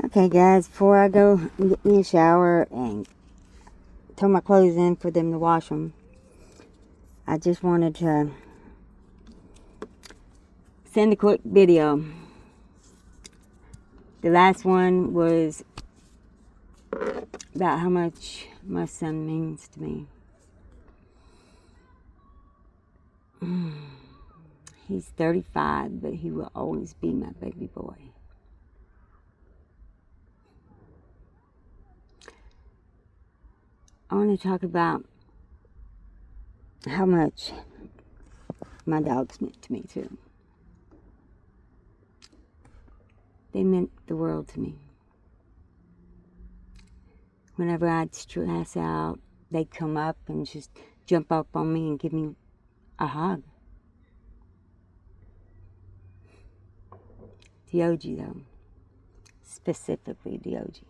Okay, guys, before I go and get me a shower and throw my clothes in for them to wash them, I just wanted to send a quick video. The last one was about how much my son means to me. He's 35, but he will always be my baby boy. I want to talk about how much my dogs meant to me, too. They meant the world to me. Whenever I'd stress out, they'd come up and just jump up on me and give me a hug. Diogi, though. Specifically Diogi.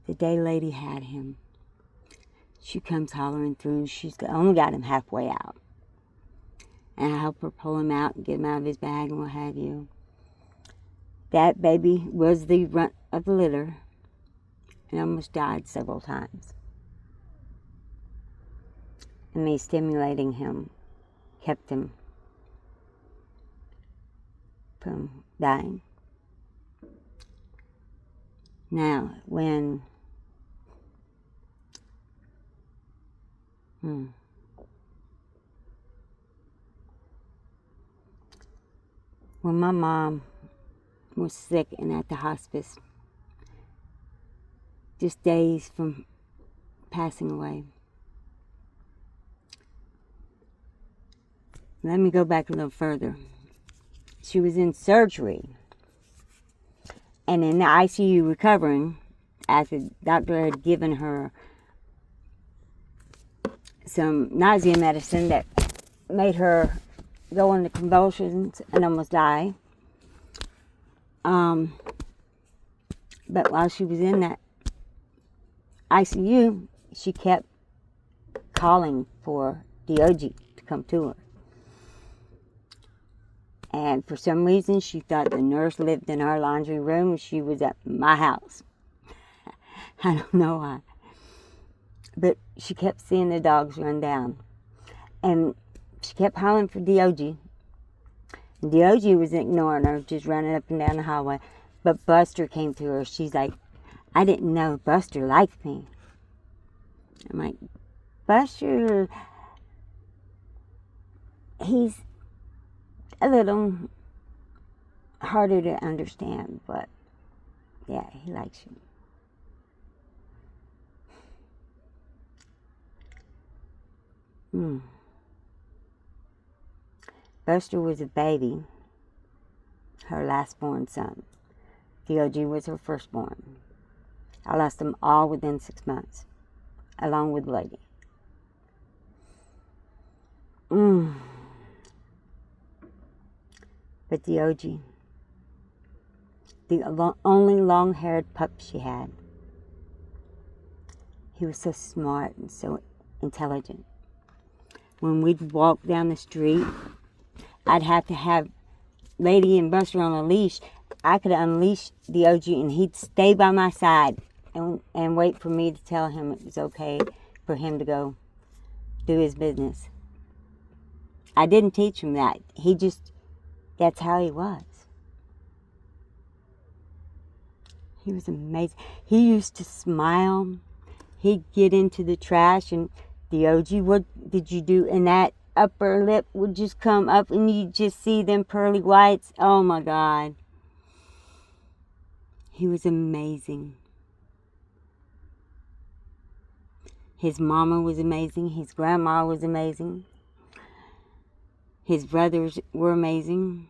The day Lady had him, she comes hollering through. She's only got him halfway out. And I help her pull him out and get him out of his bag and what have you. That baby was the runt of the litter and almost died several times. And me stimulating him kept him from dying. Now, when my mom was sick and at the hospice, just days from passing away. Let me go back a little further. She was in surgery and in the ICU recovering after the doctor had given her some nausea medicine that made her go into convulsions and almost die. But while she was in that ICU, she kept calling for Diogi to come to her. And for some reason, she thought the nurse lived in our laundry room and she was at my house. I don't know why. But she kept seeing the dogs run down. And she kept hollering for Diogi. Diogi was ignoring her, just running up and down the hallway. But Buster came to her. She's like, I didn't know Buster liked me. I'm like, Buster, he's a little harder to understand, but yeah, he likes you. Buster was a baby, her last-born son. Diogi was her firstborn. I lost them all within 6 months, along with Lady. But Diogi, the only long-haired pup she had, he was so smart and so intelligent. When we'd walk down the street, I'd have to have Lady and Buster on a leash. I could unleash Diogi and he'd stay by my side and wait for me to tell him it was okay for him to go do his business. I didn't teach him that. That's how he was. He was amazing. He used to smile. He'd get into the trash and, Diogi, what did you do? And that upper lip would just come up and you'd just see them pearly whites. Oh my God. He was amazing. His mama was amazing. His grandma was amazing. His brothers were amazing.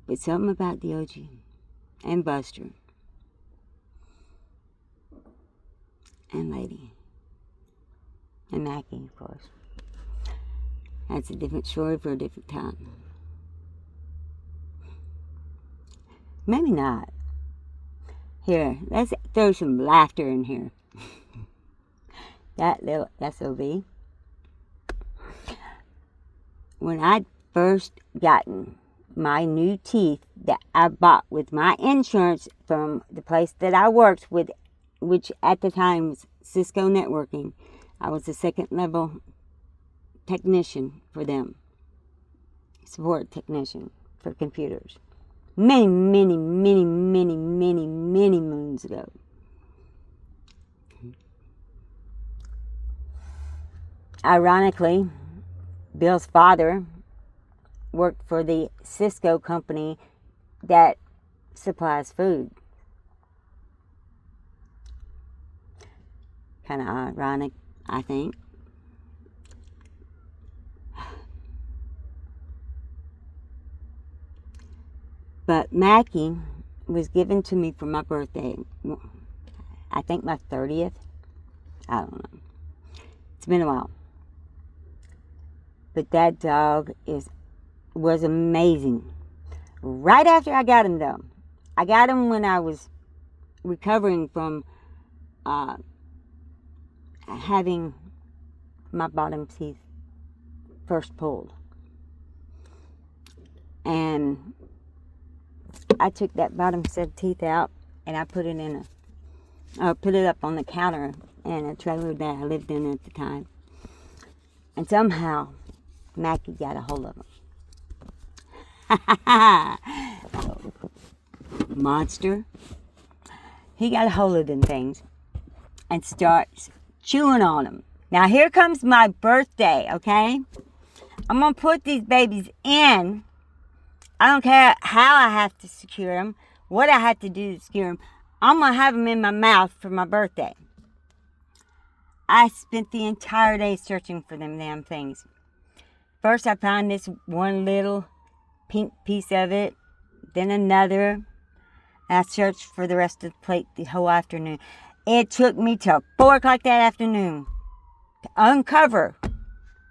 But something about Diogi and Buster and Lady and Mackie, of course. That's a different story for a different time. Maybe not. Here, let's throw some laughter in here. That little SOB. When I'd first gotten my new teeth that I bought with my insurance from the place that I worked with, which at the time was Cisco Networking. I was a second level technician for them, support technician for computers. Many, many, many, many, many, many moons ago. Ironically, Bill's father worked for the Cisco company that supplies food. Kind of ironic, I think. But Mackie was given to me for my birthday. I think my 30th. I don't know. It's been a while. But that dog was amazing. Right after I got him, though. I got him when I was recovering from having my bottom teeth first pulled. And I took that bottom set of teeth out and I put it up on the counter in a trailer that I lived in at the time. And somehow Mackie got a hold of them. Monster. He got a hold of them things and starts chewing on them. Now here comes my birthday, okay? I'm going to put these babies in. I don't care how I have to secure them, what I have to do to secure them. I'm going to have them in my mouth for my birthday. I spent the entire day searching for them damn things. First I found this one little pink piece of it, then another. I searched for the rest of the plate the whole afternoon. It took me till 4 o'clock that afternoon to uncover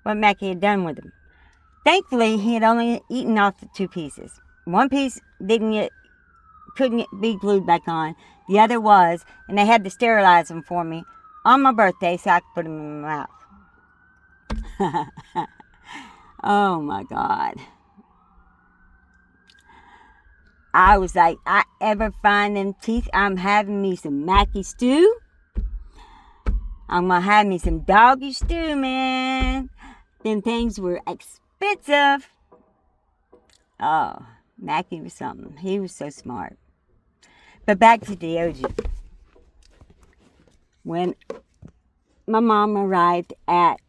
what Mackie had done with them. Thankfully, he had only eaten off the 2 pieces. One piece couldn't be glued back on. The other was, and they had to sterilize them for me on my birthday so I could put them in my mouth. Oh my God. I was like, I ever find them teeth, I'm having me some Mackie stew. I'm going to have me some doggy stew, man. Them things were expensive. Oh, Mackie was something. He was so smart. But back to Diogi. When my mom arrived at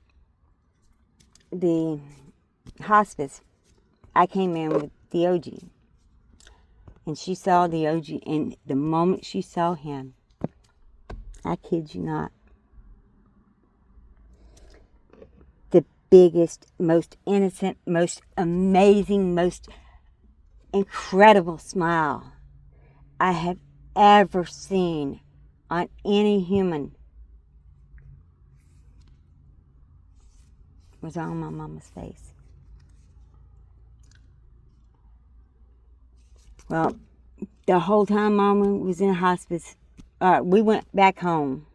the hospice, I came in with Diogi. And she saw Diogi, and the moment she saw him, I kid you not, the biggest, most innocent, most amazing, most incredible smile I have ever seen on any human was on my mama's face. Well, the whole time Mama was in hospice, we went back home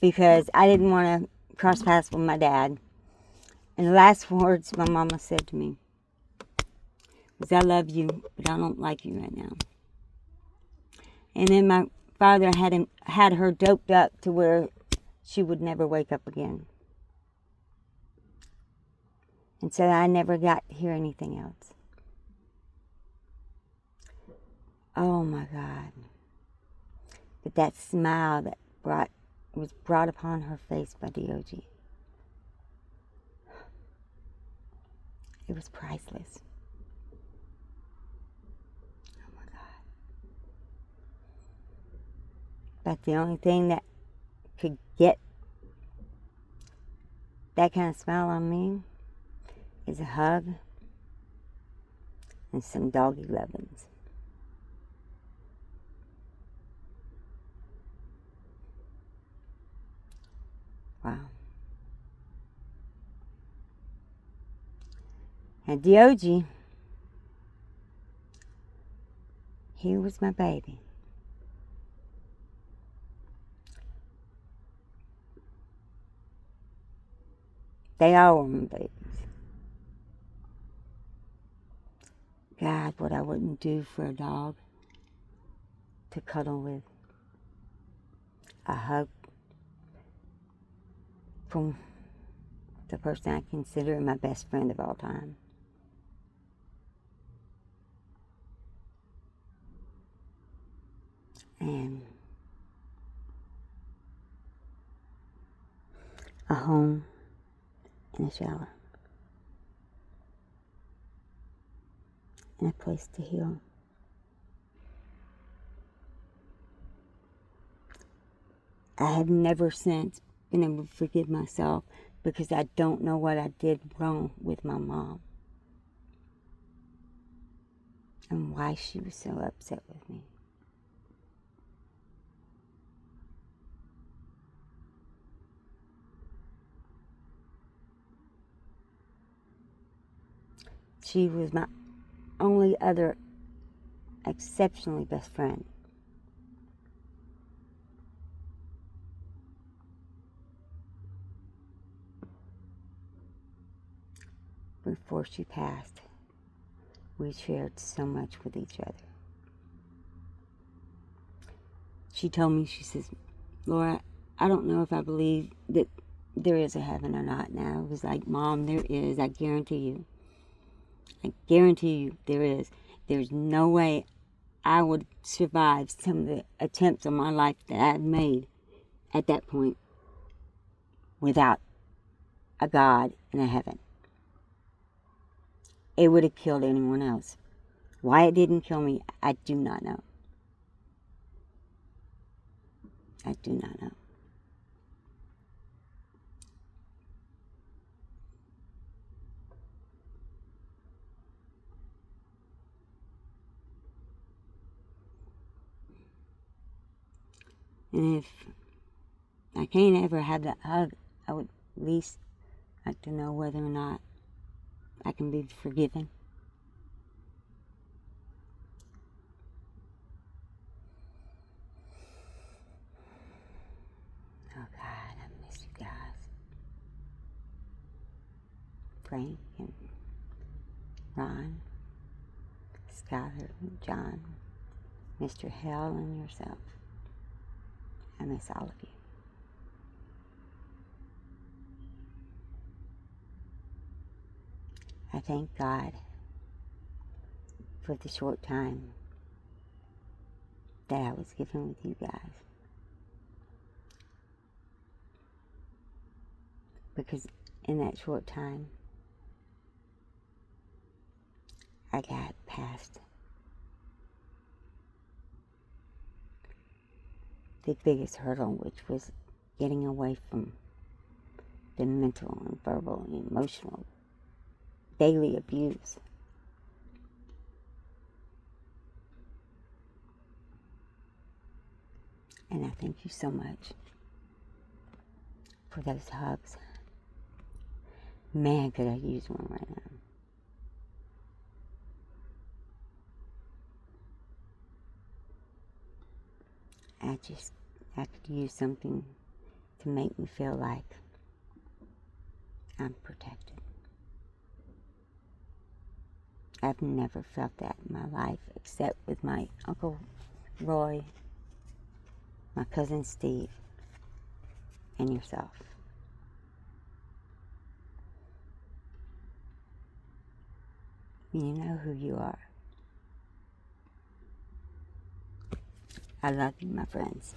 because I didn't want to cross paths with my dad. And the last words my mama said to me was, I love you, but I don't like you right now. And then my father had her doped up to where she would never wake up again. And so I never got to hear anything else. Oh my God. But that smile that was brought upon her face by Diogi, it was priceless. Oh my God. But the only thing that could get that kind of smile on me is a hug and some doggy lovins. Wow. And Diogi, he was my baby. They all were my babies. God, what I wouldn't do for a dog to cuddle with. A hug from the person I consider my best friend of all time. And a home and a shower. And a place to heal. I have never since been able to forgive myself because I don't know what I did wrong with my mom. And why she was so upset with me. She was my only other exceptionally best friend. Before she passed, we shared so much with each other. She told me, she says, Laura, I don't know if I believe that there is a heaven or not. And I was like, Mom, there is. I guarantee you. I guarantee you there is. There's no way I would survive some of the attempts on my life that I've made at that point without a God and a heaven. It would have killed anyone else. Why it didn't kill me, I do not know. I do not know. And if I can't ever have that hug, I would at least like to know whether or not I can be forgiven. Oh God, I miss you guys. Frank and Ron, Skyler and John, Mr. Hell and yourself. I miss all of you. I thank God for the short time that I was given with you guys. Because in that short time, I got past the biggest hurdle, which was getting away from the mental and verbal and emotional daily abuse. And I thank you so much for those hugs. Man, could I use one right now. I could use something to make me feel like I'm protected. I've never felt that in my life except with my Uncle Roy, my cousin Steve, and yourself. You know who you are. I love you, my friends.